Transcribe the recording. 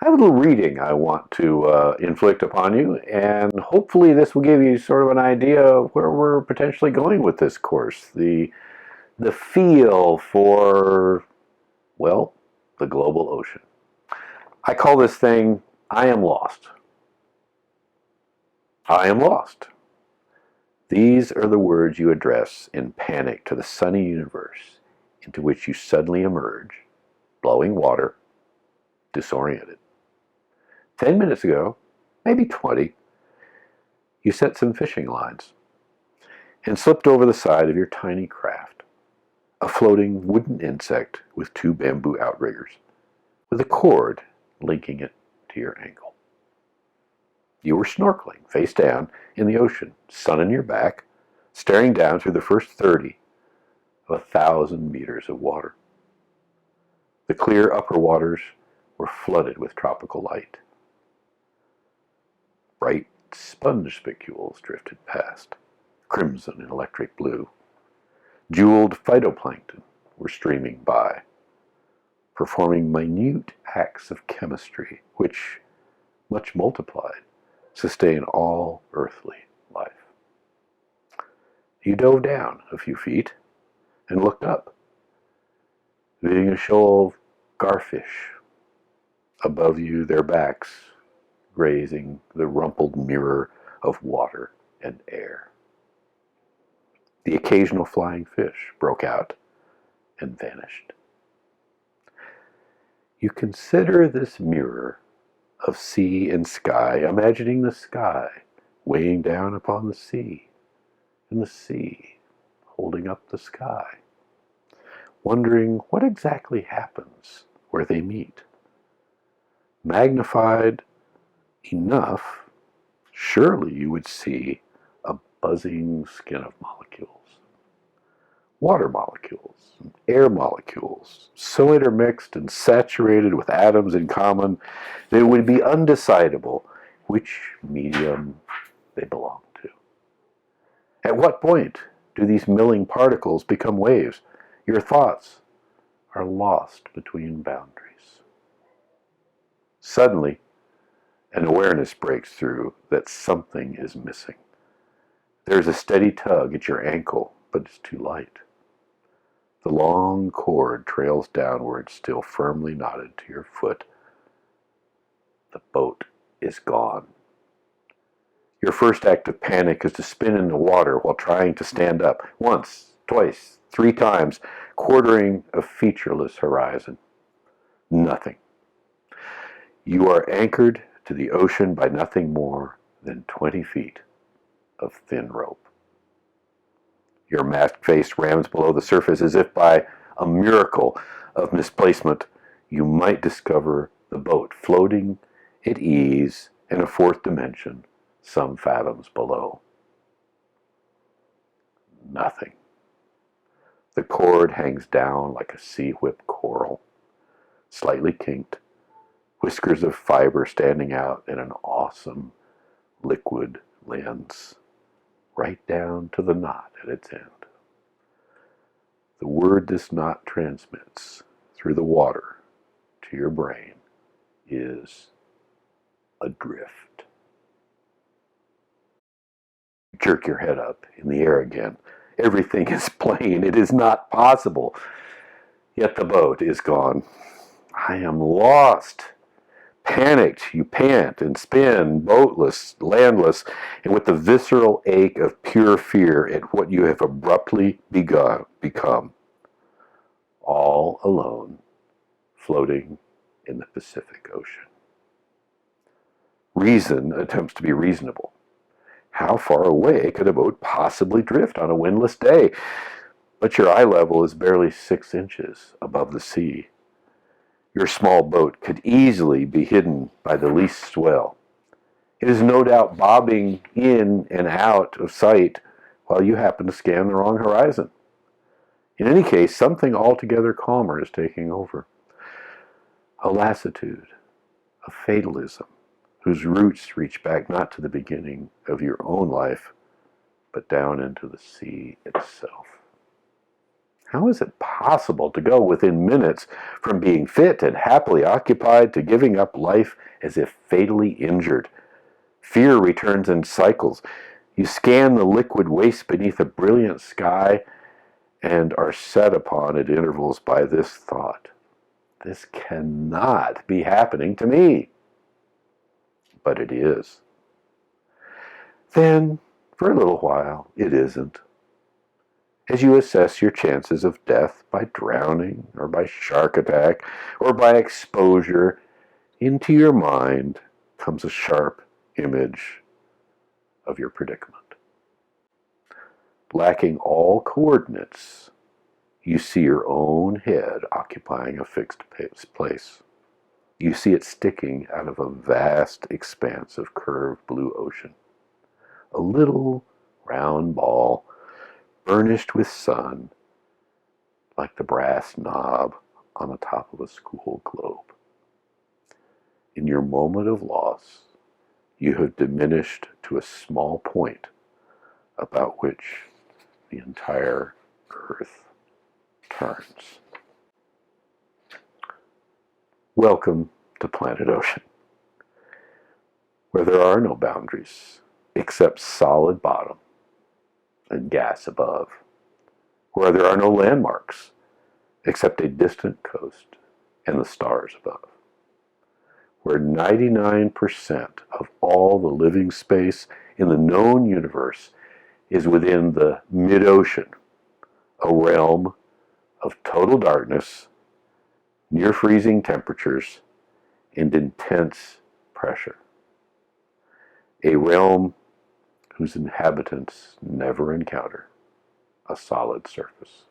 I have a little reading I want to inflict upon you, and hopefully this will give you sort of an idea of where we're potentially going with this course. The feel for, well, the global ocean. I call this thing, I am lost. I am lost. These are the words you address in panic to the sunny universe into which you suddenly emerge, blowing water, disoriented. 10 minutes ago, maybe 20, you set some fishing lines and slipped over the side of your tiny craft, a floating wooden insect with two bamboo outriggers, with a cord linking it to your ankle. You were snorkeling, face down, in the ocean, sun on your back, staring down through the first 30 of 1,000 meters of water. The clear upper waters were flooded with tropical light. Bright sponge spicules drifted past, crimson and electric blue. Jeweled phytoplankton were streaming by, performing minute acts of chemistry which, much multiplied, sustain all earthly life. You dove down a few feet and looked up, viewing a shoal of garfish. Above you, their backs grazing the rumpled mirror of water and air. The occasional flying fish broke out and vanished. You consider this mirror of sea and sky, imagining the sky weighing down upon the sea, and the sea holding up the sky, wondering what exactly happens where they meet. Magnified enough, surely you would see a buzzing skin of molecules. Water molecules, and air molecules, so intermixed and saturated with atoms in common that it would be undecidable which medium they belong to. At what point do these milling particles become waves? Your thoughts are lost between boundaries. Suddenly, an awareness breaks through that something is missing. There's a steady tug at your ankle, but it's too light. The long cord trails downward, still firmly knotted to your foot. The boat is gone. Your first act of panic is to spin in the water while trying to stand up. Once, twice, 3 times, quartering a featureless horizon. Nothing. You are anchored to the ocean by nothing more than 20 feet of thin rope. Your masked face rams below the surface as if by a miracle of misplacement. You might discover the boat floating at ease in a 4th dimension some fathoms below. Nothing. The cord hangs down like a sea-whipped coral, slightly kinked, whiskers of fiber standing out in an awesome liquid lens, right down to the knot at its end. The word this knot transmits through the water to your brain is adrift. You jerk your head up in the air again. Everything is plain. It is not possible. Yet the boat is gone. I am lost. Panicked, you pant and spin, boatless, landless, and with the visceral ache of pure fear at what you have abruptly become. All alone, floating in the Pacific Ocean. Reason attempts to be reasonable. How far away could a boat possibly drift on a windless day? But your eye level is barely 6 inches above the sea. Your small boat could easily be hidden by the least swell. It is no doubt bobbing in and out of sight while you happen to scan the wrong horizon. In any case, something altogether calmer is taking over. A lassitude, a fatalism, whose roots reach back not to the beginning of your own life, but down into the sea itself. How is it possible to go within minutes from being fit and happily occupied to giving up life as if fatally injured? Fear returns in cycles. You scan the liquid waste beneath a brilliant sky and are set upon at intervals by this thought: this cannot be happening to me. But it is. Then, for a little while, it isn't. As you assess your chances of death by drowning, or by shark attack, or by exposure, into your mind comes a sharp image of your predicament. Lacking all coordinates, you see your own head occupying a fixed place. You see it sticking out of a vast expanse of curved blue ocean. A little round ball, burnished with sun, like the brass knob on the top of a school globe. In your moment of loss, you have diminished to a small point about which the entire earth turns. Welcome to Planet Ocean, where there are no boundaries except solid bottom and gas above, where there are no landmarks except a distant coast and the stars above, where 99% of all the living space in the known universe is within the mid-ocean, a realm of total darkness, near freezing temperatures, and intense pressure. A realm whose inhabitants never encounter a solid surface.